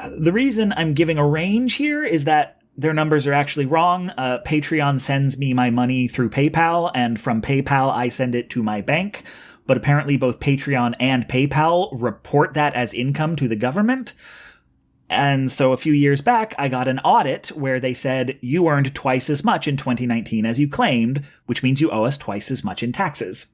The reason I'm giving a range here is that their numbers are actually wrong. Patreon sends me my money through PayPal, and from PayPal I send it to my bank. But apparently both Patreon and PayPal report that as income to the government. And so a few years back, I got an audit where they said, you earned twice as much in 2019 as you claimed, which means you owe us twice as much in taxes.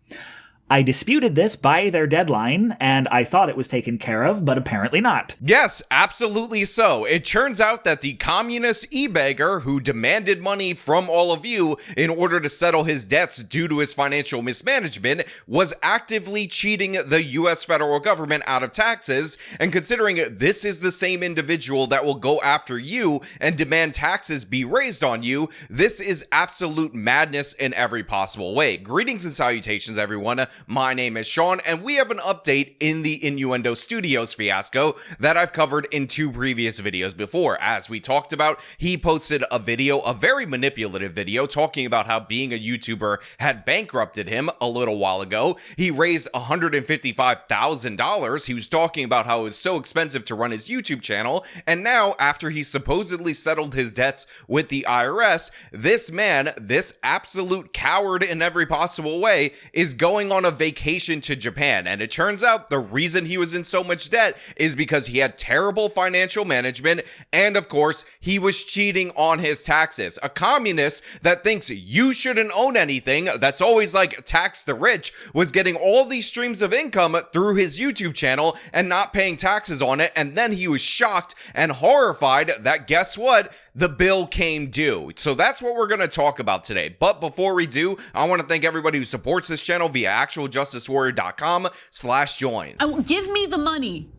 I disputed this by their deadline, and I thought it was taken care of, but apparently not. Yes, absolutely so. It turns out that the communist e-beggar who demanded money from all of you in order to settle his debts due to his financial mismanagement was actively cheating the US federal government out of taxes, and considering this is the same individual that will go after you and demand taxes be raised on you, this is absolute madness in every possible way. Greetings and salutations, everyone. My name is Sean, and we have an update in the Innuendo Studios fiasco that I've covered in 2 previous videos before. As we talked about, he posted a video, a very manipulative video, talking about how being a YouTuber had bankrupted him a little while ago. He raised $155,000. He was talking about how it was so expensive to run his YouTube channel, and now, after he supposedly settled his debts with the IRS, this man, this absolute coward in every possible way, is going on a vacation to Japan. And it turns out the reason he was in so much debt is because he had terrible financial management, and of course he was cheating on his taxes. A communist that thinks you shouldn't own anything, that's always like tax the rich, was getting all these streams of income through his YouTube channel and not paying taxes on it, and then he was shocked and horrified that, guess what, the bill came due. So that's what we're going to talk about today. But before we do, I want to thank everybody who supports this channel via actualjusticewarrior.com/join. Give me the money.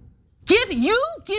Give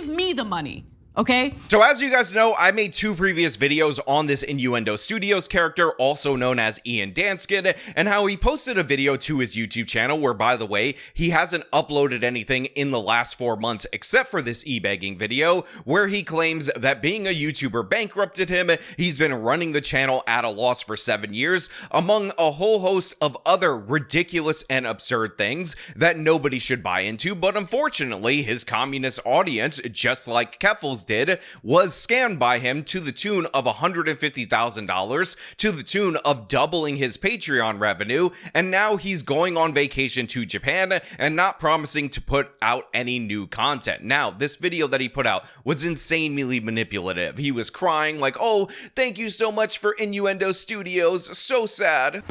me the money. Okay. So as you guys know, I made 2 previous videos on this Innuendo Studios character, also known as Ian Danskin, and how he posted a video to his YouTube channel where, by the way, he hasn't uploaded anything in the last 4 months except for this e-begging video, where he claims that being a YouTuber bankrupted him. He's been running the channel at a loss for 7 years, among a whole host of other ridiculous and absurd things that nobody should buy into. But unfortunately, his communist audience, just like Keffel's did, was scammed by him to the tune of $150,000, to the tune of doubling his Patreon revenue, and now he's going on vacation to Japan and not promising to put out any new content. Now, this video that he put out was insanely manipulative. He was crying like, oh, thank you so much for Innuendo Studios, so sad.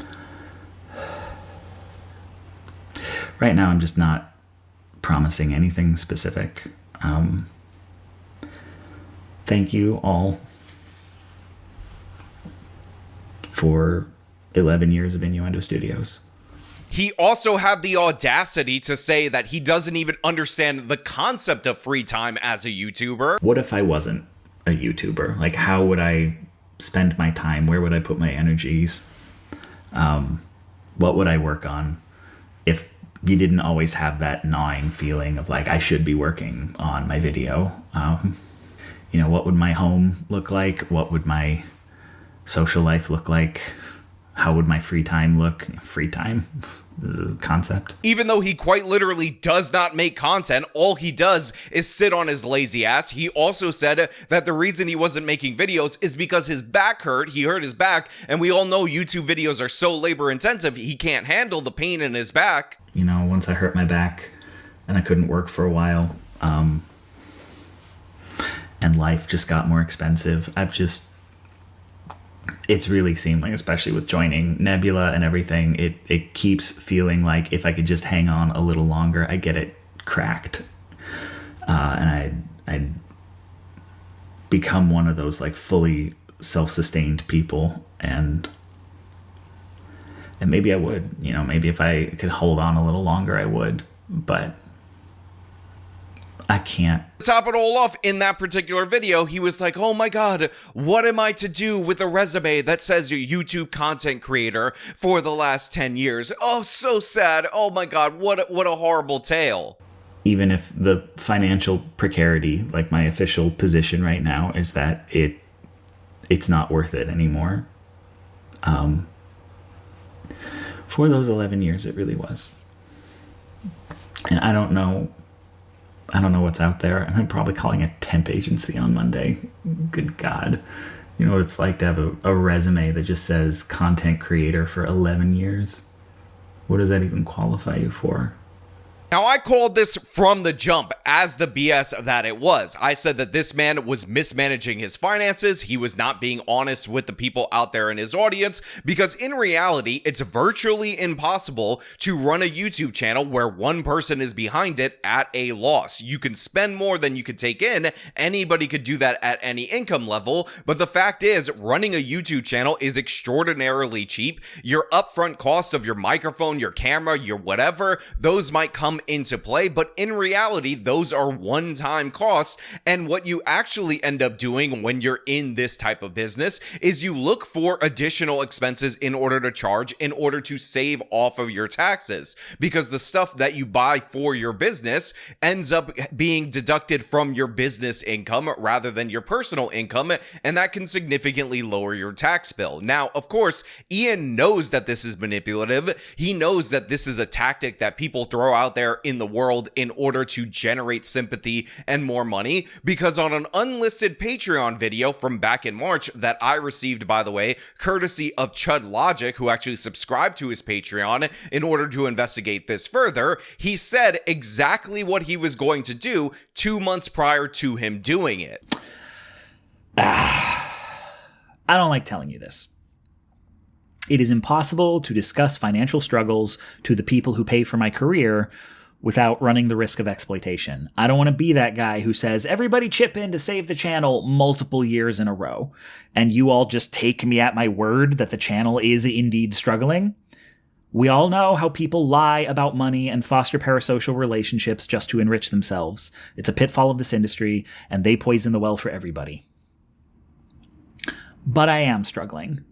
Right now, I'm just not promising anything specific. Thank you all for 11 years of Innuendo Studios. He also had the audacity to say that he doesn't even understand the concept of free time as a YouTuber. What if I wasn't a YouTuber? Like, how would I spend my time? Where would I put my energies? What would I work on if you didn't always have that gnawing feeling of like, I should be working on my video? You know, what would my home look like? What would my social life look like? How would my free time look? Free time is a concept. Even though he quite literally does not make content, all he does is sit on his lazy ass. He also said that the reason he wasn't making videos is because his back hurt. He hurt his back, and we all know YouTube videos are so labor intensive, he can't handle the pain in his back. You know, once I hurt my back and I couldn't work for a while, and life just got more expensive, it's really seemed like, especially with joining Nebula and everything, it keeps feeling like if I could just hang on a little longer, I'd get it cracked. And I'd become one of those like fully self-sustained people, and maybe I would, you know, maybe if I could hold on a little longer, I would, but I can't. To top it all off, in that particular video, he was like, oh my god, what am I to do with a resume that says you're YouTube content creator for the last 10 years? Oh, so sad. Oh my god, what a horrible tale. Even if the financial precarity, like my official position right now, is that it's not worth it anymore. For those 11 years, it really was. And I don't know I don't know what's out there. I'm probably calling a temp agency on Monday. Good God. You know what it's like to have a resume that just says content creator for 11 years? What does that even qualify you for? Now, I called this from the jump as the BS that it was. I said that this man was mismanaging his finances. He was not being honest with the people out there in his audience, because in reality, it's virtually impossible to run a YouTube channel where one person is behind it at a loss. You can spend more than you could take in. Anybody could do that at any income level. But the fact is, running a YouTube channel is extraordinarily cheap. Your upfront costs of your microphone, your camera, your whatever, those might come into play, but in reality, those are one-time costs. And what you actually end up doing when you're in this type of business is you look for additional expenses in order to charge, in order to save off of your taxes, because the stuff that you buy for your business ends up being deducted from your business income rather than your personal income, and that can significantly lower your tax bill. Now, of course, Ian knows that this is manipulative. He knows that this is a tactic that people throw out there in the world in order to generate sympathy and more money, because on an unlisted Patreon video from back in March that I received, by the way, courtesy of Chud Logic, who actually subscribed to his Patreon in order to investigate this further, he said exactly what he was going to do 2 months prior to him doing it. I don't like telling you this. It is impossible to discuss financial struggles to the people who pay for my career without running the risk of exploitation. I don't want to be that guy who says, everybody chip in to save the channel multiple years in a row, and you all just take me at my word that the channel is indeed struggling. We all know how people lie about money and foster parasocial relationships just to enrich themselves. It's a pitfall of this industry, and they poison the well for everybody. But I am struggling.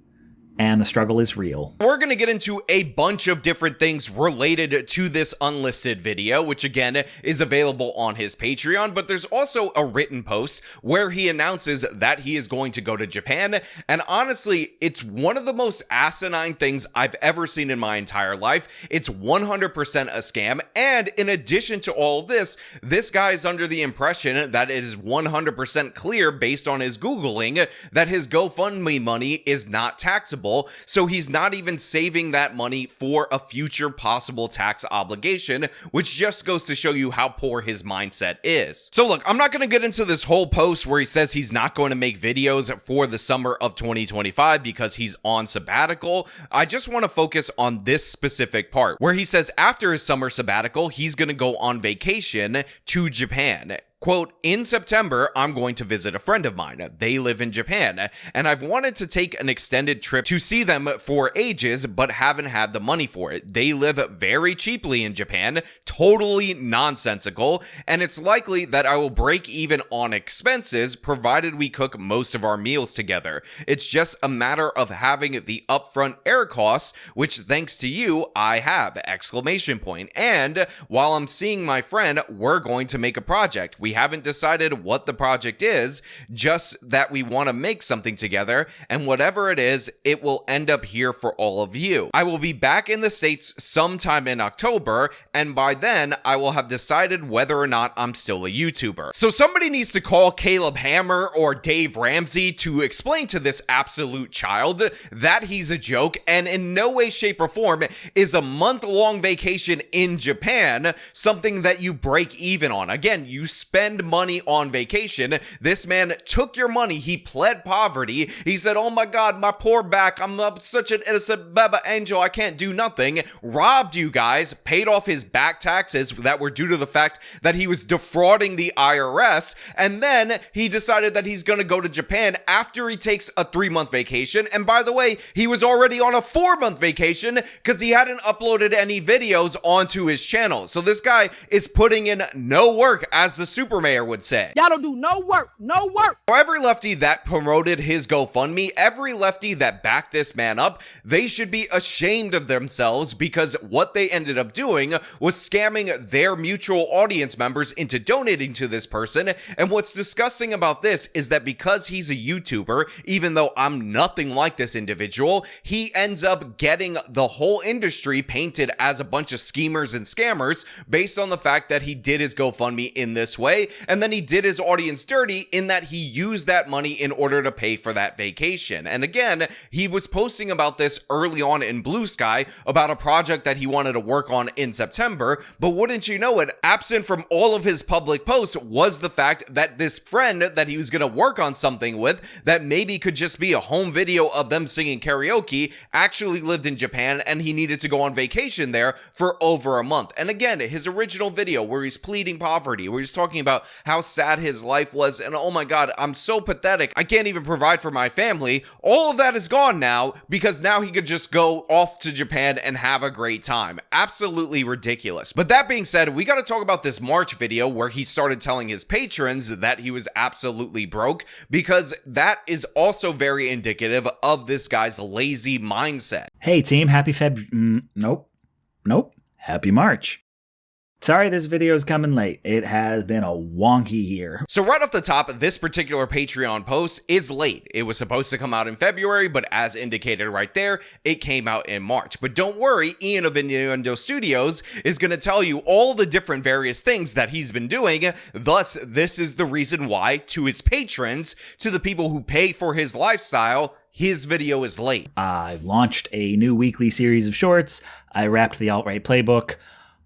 And the struggle is real. We're going to get into a bunch of different things related to this unlisted video, which again is available on his Patreon, but there's also a written post where he announces that he is going to go to Japan. And honestly, it's one of the most asinine things I've ever seen in my entire life. It's 100% a scam. And in addition to all of this guy is under the impression that it is 100% clear based on his Googling that his GoFundMe money is not taxable. So he's not even saving that money for a future possible tax obligation, which just goes to show you how poor his mindset is. So look, I'm not going to get into this whole post where he says he's not going to make videos for the summer of 2025 because he's on sabbatical. I just want to focus on this specific part where he says after his summer sabbatical, he's going to go on vacation to Japan. Quote, in September, I'm going to visit a friend of mine. They live in Japan, and I've wanted to take an extended trip to see them for ages, but haven't had the money for it. They live very cheaply in Japan, totally nonsensical, and it's likely that I will break even on expenses, provided we cook most of our meals together. It's just a matter of having the upfront air costs, which thanks to you, I have, exclamation point. And while I'm seeing my friend, we're going to make a project. We haven't decided what the project is, just that we want to make something together, and whatever it is, it will end up here for all of you. I will be back in the States sometime in October, and by then, I will have decided whether or not I'm still a YouTuber. So somebody needs to call Caleb Hammer or Dave Ramsey to explain to this absolute child that he's a joke, and in no way, shape, or form is a month-long vacation in Japan something that you break even on. Again, you spend money on vacation. This man took your money. He pled poverty. He said, oh my God, my poor back. I'm such an innocent Baba angel. I can't do nothing. Robbed you guys, paid off his back taxes that were due to the fact that he was defrauding the IRS. And then he decided that he's going to go to Japan after he takes a 3-month vacation. And by the way, he was already on a 4-month vacation because he hadn't uploaded any videos onto his channel. So this guy is putting in no work as the super super mayor would say. Y'all don't do no work, no work. For every lefty that promoted his GoFundMe, every lefty that backed this man up, they should be ashamed of themselves, because what they ended up doing was scamming their mutual audience members into donating to this person. And what's disgusting about this is that because he's a YouTuber, even though I'm nothing like this individual, he ends up getting the whole industry painted as a bunch of schemers and scammers based on the fact that he did his GoFundMe in this way, and then he did his audience dirty in that he used that money in order to pay for that vacation. And again, he was posting about this early on in Blue Sky about a project that he wanted to work on in September, but wouldn't you know it, absent from all of his public posts was the fact that this friend that he was going to work on something with that maybe could just be a home video of them singing karaoke actually lived in Japan, and he needed to go on vacation there for over a month. And again, his original video where he's pleading poverty, where he's talking about how sad his life was, and oh my god, I'm so pathetic, I can't even provide for my family, all of that is gone now because now he could just go off to Japan and have a great time. Absolutely ridiculous. But that being said, we got to talk about this March video where he started telling his patrons that he was absolutely broke, because that is also very indicative of this guy's lazy mindset. Hey team, happy Nope. Happy March. Sorry this video is coming late. It has been a wonky year. So right off the top, this particular Patreon post is late. It was supposed to come out in February, but as indicated right there, it came out in March. But don't worry, Ian of Innuendo Studios is going to tell you all the different various things that he's been doing. Thus, this is the reason why, to his patrons, to the people who pay for his lifestyle, his video is late. I launched a new weekly series of shorts. I wrapped the alt-right playbook.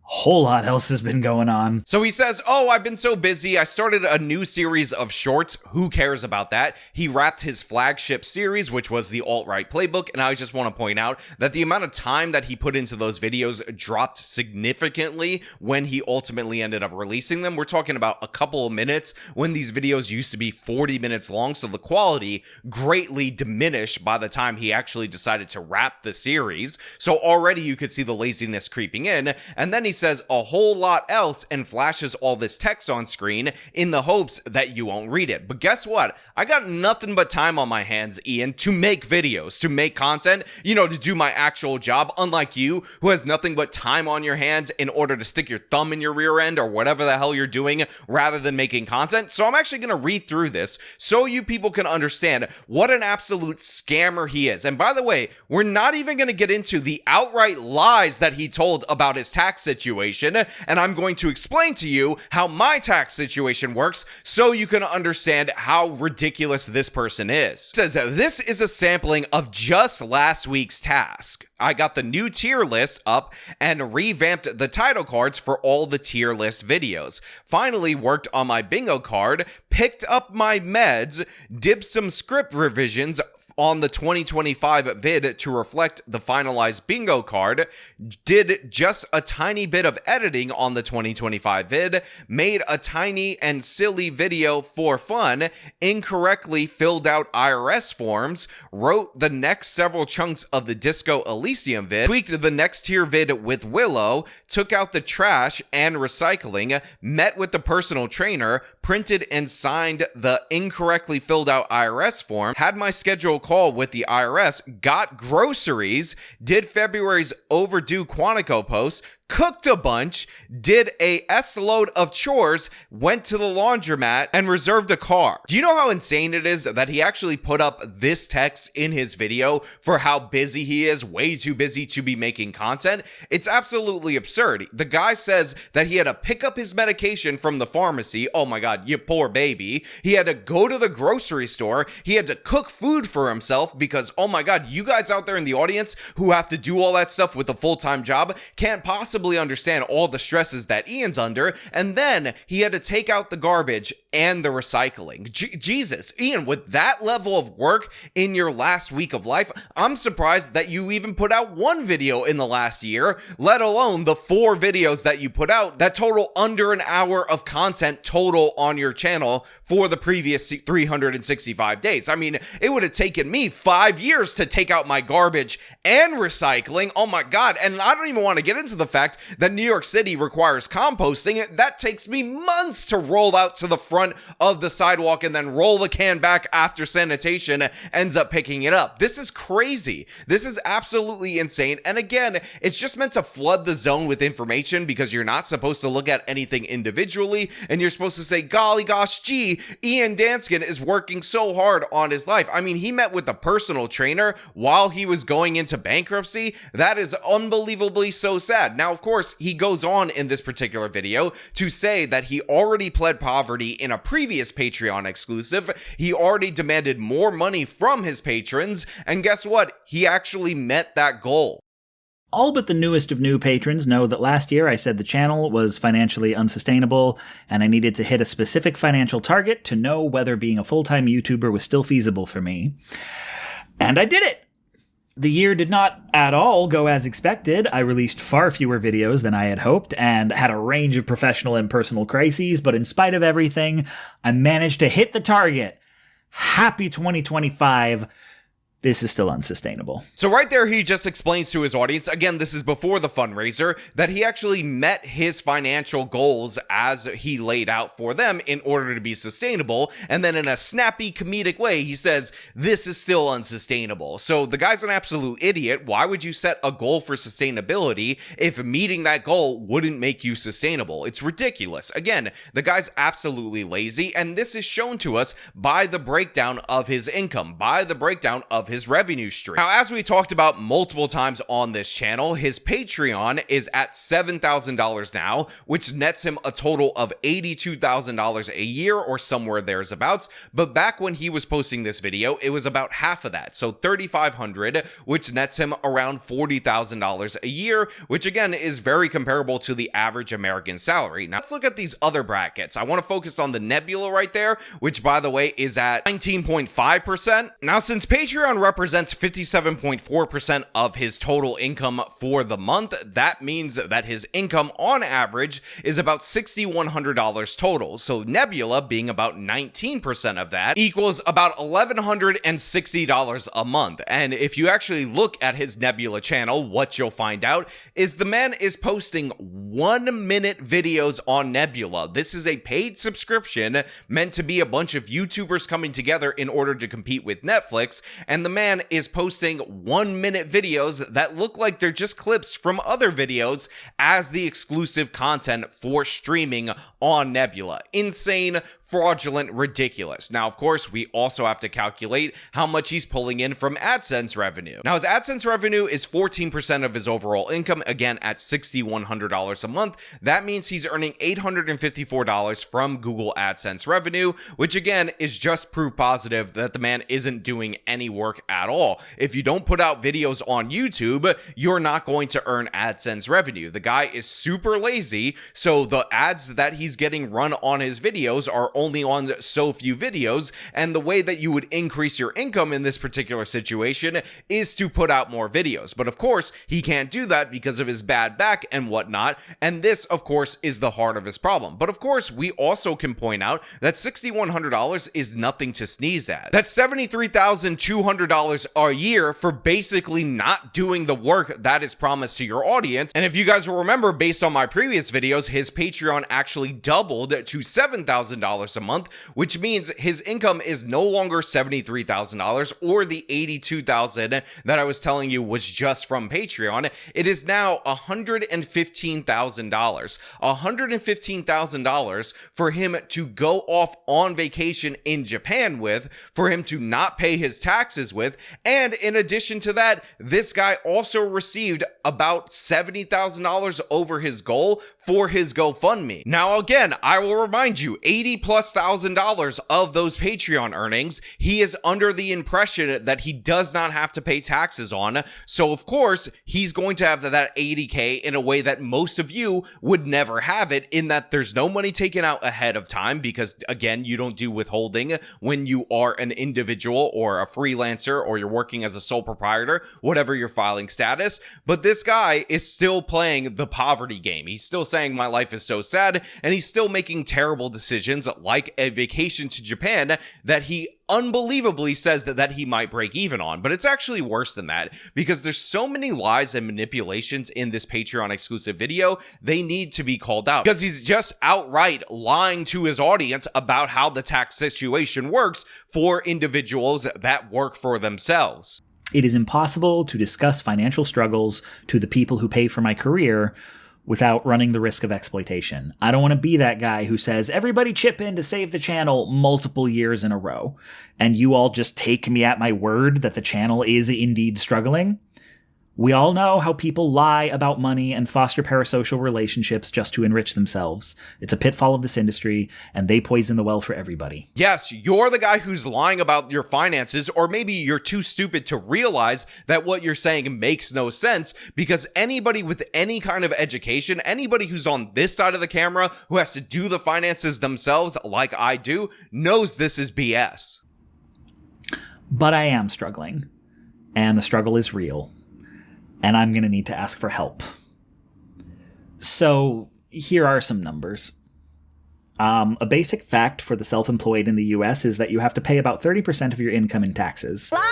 Whole lot else has been going on. So he says, oh, I've been so busy. I started a new series of shorts. Who cares about that? He wrapped his flagship series, which was the alt-right playbook. And I just want to point out that the amount of time that he put into those videos dropped significantly when he ultimately ended up releasing them. We're talking about a couple of minutes when these videos used to be 40 minutes long. So the quality greatly diminished by the time he actually decided to wrap the series. So already you could see the laziness creeping in. And then he says a whole lot else and flashes all this text on screen in the hopes that you won't read it. But guess what? I got nothing but time on my hands, Ian, to make videos, to make content, to do my actual job, unlike you, who has nothing but time on your hands in order to stick your thumb in your rear end or whatever the hell you're doing rather than making content. So I'm actually going to read through this so you people can understand what an absolute scammer he is. And by the way, we're not even going to get into the outright lies that he told about his tax situation, and I'm going to explain to you how my tax situation works so you can understand how ridiculous this person is. It says, this is a sampling of just last week's task. I got the new tier list up and revamped the title cards for all the tier list videos. Finally worked on my bingo card, picked up my meds, did some script revisions on the 2025 vid to reflect the finalized bingo card, did just a tiny bit of editing on the 2025 vid, made a tiny and silly video for fun, incorrectly filled out IRS forms, wrote the next several chunks of the Disco Elysium vid, tweaked the next tier vid with Willow, took out the trash and recycling, met with the personal trainer, printed and signed the incorrectly filled out IRS form, had my schedule call with the IRS, got groceries, did February's overdue Quantico post, cooked a bunch, did a S-load of chores, went to the laundromat, and reserved a car. Do you know how insane it is that he actually put up this text in his video for how busy he is, way too busy to be making content? It's absolutely absurd. The guy says that he had to pick up his medication from the pharmacy. Oh my god, you poor baby. He had to go to the grocery store. He had to cook food for himself because, oh my god, you guys out there in the audience who have to do all that stuff with a full-time job can't possibly understand all the stresses that Ian's under. And then he had to take out the garbage and the recycling. Jesus, Ian, with that level of work in your last week of life, I'm surprised that you even put out one video in the last year, let alone the 4 videos that you put out that total under an hour of content total on your channel for the previous 365 days. I mean, it would have taken me 5 years to take out my garbage and recycling. Oh my god. And I don't even want to get into the fact fact that New York City requires composting, that takes me months to roll out to the front of the sidewalk and then roll the can back after sanitation ends up picking it up. This is crazy. This is absolutely insane. And again, it's just meant to flood the zone with information because you're not supposed to look at anything individually, and you're supposed to say, golly gosh, gee, Ian Danskin is working so hard on his life. I mean, he met with a personal trainer while he was going into bankruptcy. That is unbelievably so sad. Now, of course, he goes on in this particular video to say that he already pled poverty in a previous Patreon exclusive. He already demanded more money from his patrons, and guess what? He actually met that goal. All but the newest of new patrons know that last year I said the channel was financially unsustainable and I needed to hit a specific financial target to know whether being a full-time YouTuber was still feasible for me. And I did it! The year did not at all go as expected. I released far fewer videos than I had hoped and had a range of professional and personal crises, but in spite of everything, I managed to hit the target. Happy 2025. This is still unsustainable. So right there, he just explains to his audience, again, this is before the fundraiser, that he actually met his financial goals as he laid out for them in order to be sustainable. And then in a snappy comedic way, he says, this is still unsustainable. So the guy's an absolute idiot. Why would you set a goal for sustainability if meeting that goal wouldn't make you sustainable? It's ridiculous. Again, the guy's absolutely lazy. And this is shown to us by the breakdown of his income, by the breakdown of his revenue stream. Now, as we talked about multiple times on this channel, his Patreon is at $7,000 now, which nets him a total of $82,000 a year or somewhere thereabouts. But back when he was posting this video, it was about half of that. So $3,500, which nets him around $40,000 a year, which again is very comparable to the average American salary. Now, let's look at these other brackets. I want to focus on the Nebula right there, which by the way is at 19.5%. Now, since Patreon represents 57.4% of his total income for the month, that means that his income on average is about $6,100 total. So Nebula, being about 19% of that, equals about $1,160 a month. And if you actually look at his Nebula channel, what you'll find out is the man is posting 1-minute videos on Nebula. This is a paid subscription meant to be a bunch of YouTubers coming together in order to compete with Netflix, and the man is posting 1-minute videos that look like they're just clips from other videos as the exclusive content for streaming on Nebula. Insane, fraudulent, ridiculous. Now, of course, we also have to calculate how much he's pulling in from AdSense revenue. Now, his AdSense revenue is 14% of his overall income, again at $6,100 a month. That means he's earning $854 from Google AdSense revenue, which again is just proof positive that the man isn't doing any work at all. If you don't put out videos on YouTube, you're not going to earn AdSense revenue. The guy is super lazy, so the ads that he's getting run on his videos are only on so few videos, and the way that you would increase your income in this particular situation is to put out more videos. But of course, he can't do that because of his bad back and whatnot, and this, of course, is the heart of his problem. But of course, we also can point out that $6,100 is nothing to sneeze at. That's $73,200 a year for basically not doing the work that is promised to your audience. And if you guys will remember, based on my previous videos, his Patreon actually doubled to $7,000 a month, which means his income is no longer $73,000 or the $82,000 that I was telling you was just from Patreon. It is now $115,000. $115,000 for him to go off on vacation in Japan with, for him to not pay his taxes with, and in addition to that, this guy also received about $70,000 over his goal for his GoFundMe. Now again, I will remind you, $80,000+ of those Patreon earnings, he is under the impression that he does not have to pay taxes on, so of course, he's going to have that $80K in a way that most of you would never have it, in that there's no money taken out ahead of time, because again, you don't do withholding when you are an individual or a freelancer or you're working as a sole proprietor, whatever your filing status. But this guy is still playing the poverty game. He's still saying my life is so sad, and he's still making terrible decisions like a vacation to Japan that he unbelievably says that he might break even on. But it's actually worse than that, because there's so many lies and manipulations in this Patreon exclusive video, they need to be called out, because he's just outright lying to his audience about how the tax situation works for individuals that work for themselves. It is impossible to discuss financial struggles to the people who pay for my career without running the risk of exploitation. I don't want to be that guy who says, everybody chip in to save the channel multiple years in a row, and you all just take me at my word that the channel is indeed struggling. We all know how people lie about money and foster parasocial relationships just to enrich themselves. It's a pitfall of this industry, and they poison the well for everybody. Yes, you're the guy who's lying about your finances, or maybe you're too stupid to realize that what you're saying makes no sense, because anybody with any kind of education, anybody who's on this side of the camera who has to do the finances themselves like I do, knows this is BS. But I am struggling, and the struggle is real. And I'm going to need to ask for help. So here are some numbers. A basic fact for the self-employed in the US is that you have to pay about 30% of your income in taxes. Liar!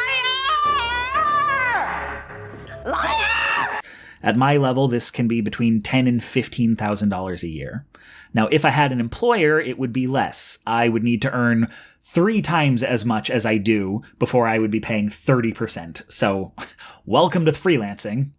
Liar! At my level, this can be between $10,000 and $15,000 a year. Now, if I had an employer, it would be less. I would need to earn 3 times as much as I do before I would be paying 30%. So, welcome to freelancing.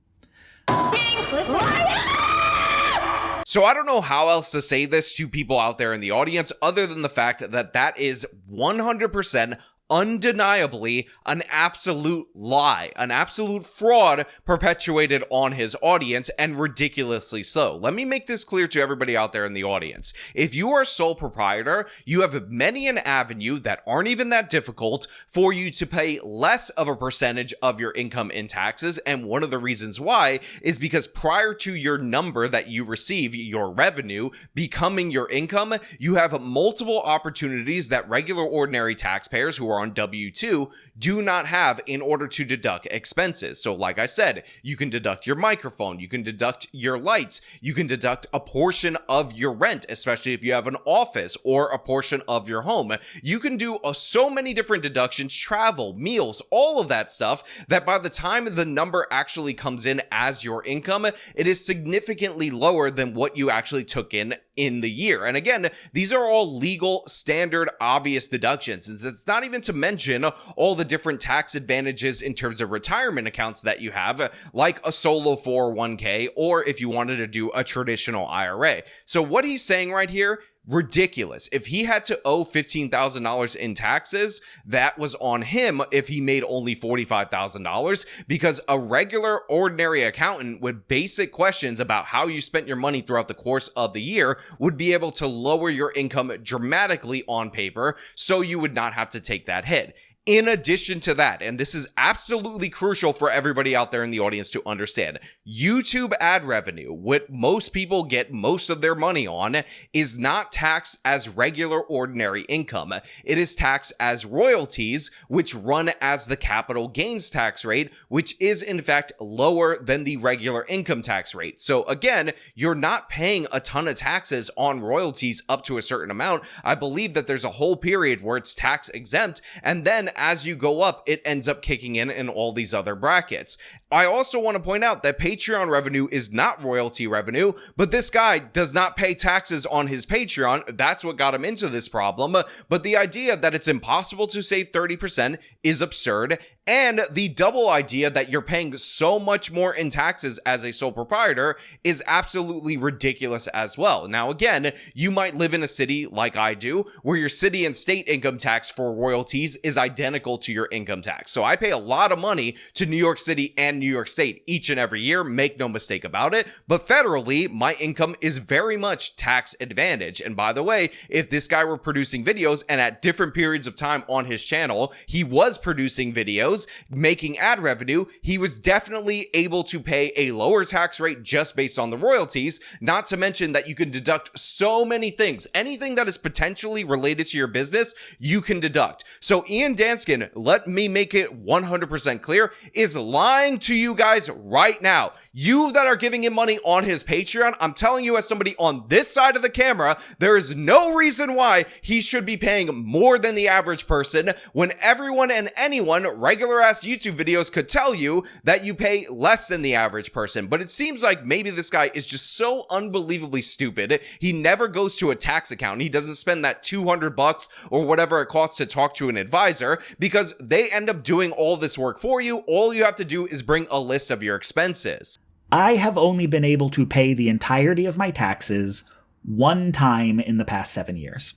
So I don't know how else to say this to people out there in the audience other than the fact that that is 100% undeniably an absolute lie, an absolute fraud perpetuated on his audience, and ridiculously so. Let me make this clear to everybody out there in the audience. If you are a sole proprietor, you have many an avenue that aren't even that difficult for you to pay less of a percentage of your income in taxes, and one of the reasons why is because prior to your number that you receive, your revenue, becoming your income, you have multiple opportunities that regular ordinary taxpayers who are on W-2 do not have in order to deduct expenses. So like I said, you can deduct your microphone, you can deduct your lights, you can deduct a portion of your rent, especially if you have an office, or a portion of your home. You can do so many different deductions, travel, meals, all of that stuff, that by the time the number actually comes in as your income, it is significantly lower than what you actually took in the year. And again, these are all legal, standard, obvious deductions. And it's not even to mention all the different tax advantages in terms of retirement accounts that you have, like a solo 401k, or if you wanted to do a traditional IRA. So what he's saying right here, ridiculous. If he had to owe $15,000 in taxes, that was on him if he made only $45,000, because a regular ordinary accountant with basic questions about how you spent your money throughout the course of the year would be able to lower your income dramatically on paper, so you would not have to take that hit. In addition to that, and this is absolutely crucial for everybody out there in the audience to understand, YouTube ad revenue, what most people get most of their money on, is not taxed as regular ordinary income. It is taxed as royalties, which run as the capital gains tax rate, which is in fact lower than the regular income tax rate. So again, you're not paying a ton of taxes on royalties up to a certain amount. I believe that there's a whole period where it's tax exempt, and then as you go up, it ends up kicking in all these other brackets. I also want to point out that Patreon revenue is not royalty revenue, but this guy does not pay taxes on his Patreon. That's what got him into this problem. But the idea that it's impossible to save 30% is absurd. And the double idea that you're paying so much more in taxes as a sole proprietor is absolutely ridiculous as well. Now, again, you might live in a city like I do, where your city and state income tax for royalties is identical to your income tax. So I pay a lot of money to New York City and New York State each and every year, make no mistake about it. But federally, my income is very much tax advantage. And by the way, if this guy were producing videos and at different periods of time on his channel, he was producing videos, making ad revenue, he was definitely able to pay a lower tax rate just based on the royalties, not to mention that you can deduct so many things. Anything that is potentially related to your business, you can deduct. So Ian Dan Danskin, let me make it 100% clear, is lying to you guys right now. You that are giving him money on his Patreon, I'm telling you as somebody on this side of the camera, there is no reason why he should be paying more than the average person when everyone and anyone, regular ass YouTube videos could tell you that you pay less than the average person. But it seems like maybe this guy is just so unbelievably stupid. He never goes to a tax account. He doesn't spend that $200 or whatever it costs to talk to an advisor because they end up doing all this work for you. All you have to do is bring a list of your expenses. I have only been able to pay the entirety of my taxes one time in the past 7 years.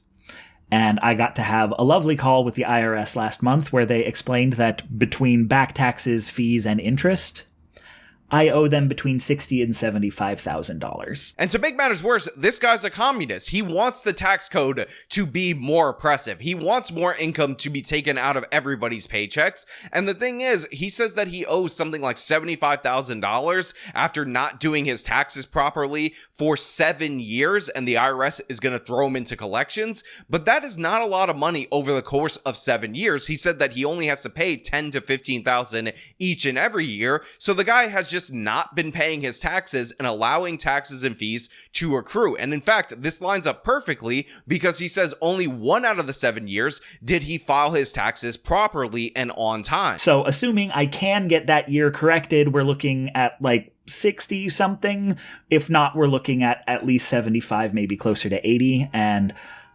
And I got to have a lovely call with the IRS last month where they explained that between back taxes, fees, and interest, I owe them between $60,000 and $75,000. And to make matters worse, this guy's a communist. He wants the tax code to be more oppressive. He wants more income to be taken out of everybody's paychecks. And the thing is, he says that he owes something like $75,000 after not doing his taxes properly for 7 years, and the IRS is going to throw him into collections. But that is not a lot of money over the course of 7 years. He said that he only has to pay $10,000 to $15,000 each and every year. So the guy has just not been paying his taxes and allowing taxes and fees to accrue. And in fact, this lines up perfectly because he says only 1 out of the 7 years did he file his taxes properly and on time. So assuming I can get that year corrected, we're looking at like 60 something. If not, we're looking at least 75, maybe closer to 80. And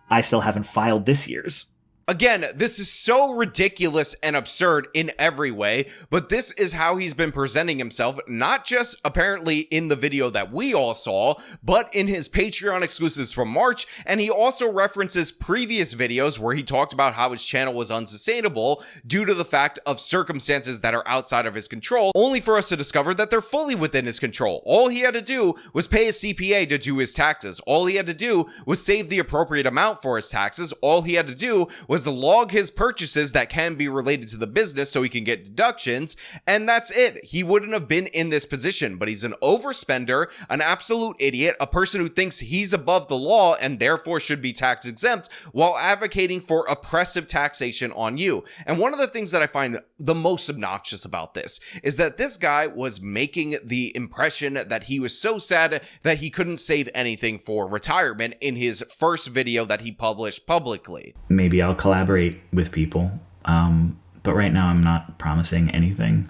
I still haven't filed this year's. Again, this is so ridiculous and absurd in every way, but this is how he's been presenting himself, not just apparently in the video that we all saw, but in his Patreon exclusives from March, and he also references previous videos where he talked about how his channel was unsustainable due to the fact of circumstances that are outside of his control, only for us to discover that they're fully within his control. All he had to do was pay a CPA to do his taxes. All he had to do was save the appropriate amount for his taxes. All he had to do was to log his purchases that can be related to the business so he can get deductions, and that's it. He wouldn't have been in this position, but he's an overspender, an absolute idiot, a person who thinks he's above the law and therefore should be tax exempt while advocating for oppressive taxation on you. And one of the things that I find the most obnoxious about this is that this guy was making the impression that he was so sad that he couldn't save anything for retirement in his first video that he published publicly. Maybe I'll collaborate with people, but right now I'm not promising anything.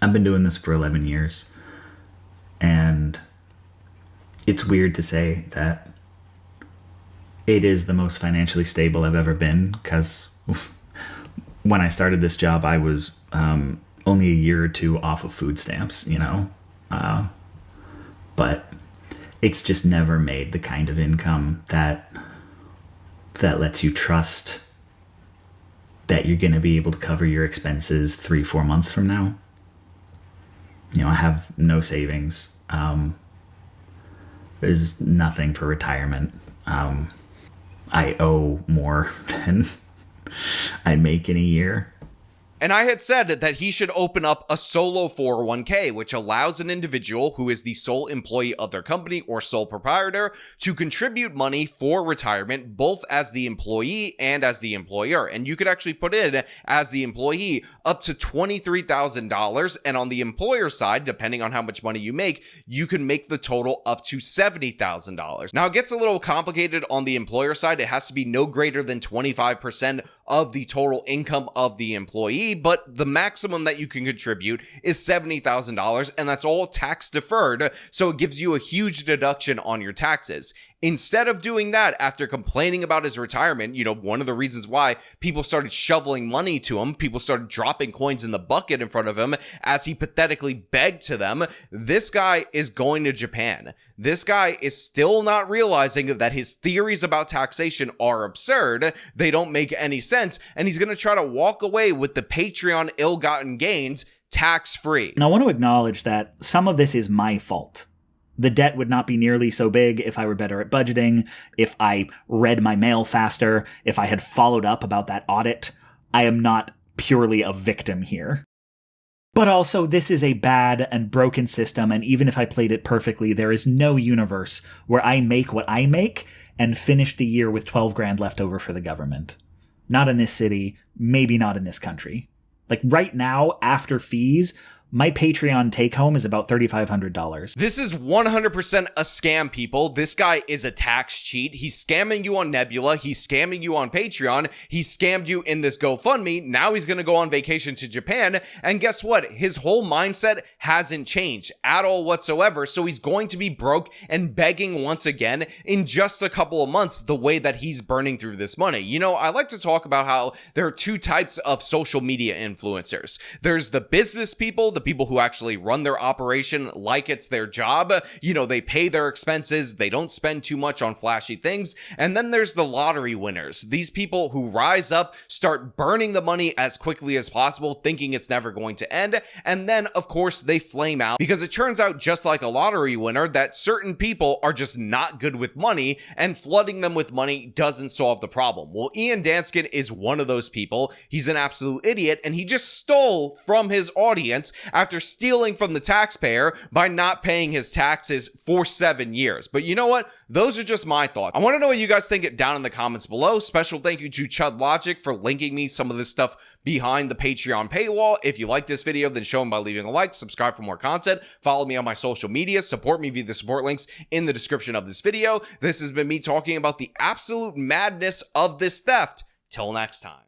I've been doing this for 11 years, and it's weird to say that it is the most financially stable I've ever been, because when I started this job, I was only a year or two off of food stamps, but it's just never made the kind of income that lets you trust that you're going to be able to cover your expenses 3-4 months from now. I have no savings. There's nothing for retirement. I owe more than I make in a year. And I had said that he should open up a solo 401k, which allows an individual who is the sole employee of their company or sole proprietor to contribute money for retirement, both as the employee and as the employer. And you could actually put in, as the employee, up to $23,000. And on the employer side, depending on how much money you make, you can make the total up to $70,000. Now, it gets a little complicated on the employer side. It has to be no greater than 25% of the total income of the employee, but the maximum that you can contribute is $70,000, and that's all tax deferred, so it gives you a huge deduction on your taxes. Instead of doing that, after complaining about his retirement, one of the reasons why people started shoveling money to him, people started dropping coins in the bucket in front of him as he pathetically begged to them, this guy is going to Japan. This guy is still not realizing that his theories about taxation are absurd. They don't make any sense, and he's going to try to walk away with the Patreon ill-gotten gains tax-free. And I want to acknowledge that some of this is my fault. The debt would not be nearly so big if I were better at budgeting, if I read my mail faster, if I had followed up about that audit. I am not purely a victim here. But also, this is a bad and broken system, and even if I played it perfectly, there is no universe where I make what I make and finish the year with 12 grand left over for the government. not in this city, maybe not in this country. Like right now, after fees, my Patreon take home is about $3,500. This is 100% a scam, people. This guy is a tax cheat. He's scamming you on Nebula. He's scamming you on Patreon. He scammed you in this GoFundMe. Now he's going to go on vacation to Japan. And guess what? His whole mindset hasn't changed at all whatsoever. So he's going to be broke and begging once again in just a couple of months, the way that he's burning through this money. You know, I like to talk about how there are two types of social media influencers. There's the business people, the people who actually run their operation like it's their job. You know, they pay their expenses, they don't spend too much on flashy things. And then there's the lottery winners. These people who rise up, start burning the money as quickly as possible, thinking it's never going to end. And then, of course, they flame out because it turns out, just like a lottery winner, that certain people are just not good with money, and flooding them with money doesn't solve the problem. Well, Ian Danskin is one of those people. He's an absolute idiot, and he just stole from his audience after stealing from the taxpayer by not paying his taxes for 7 years. But you know what? Those are just my thoughts. I want to know what you guys think down in the comments below. Special thank you to Chud Logic for linking me some of this stuff behind the Patreon paywall. If you like this video, then show them by leaving a like, subscribe for more content, follow me on my social media, support me via the support links in the description of this video. This has been me talking about the absolute madness of this theft. Till next time.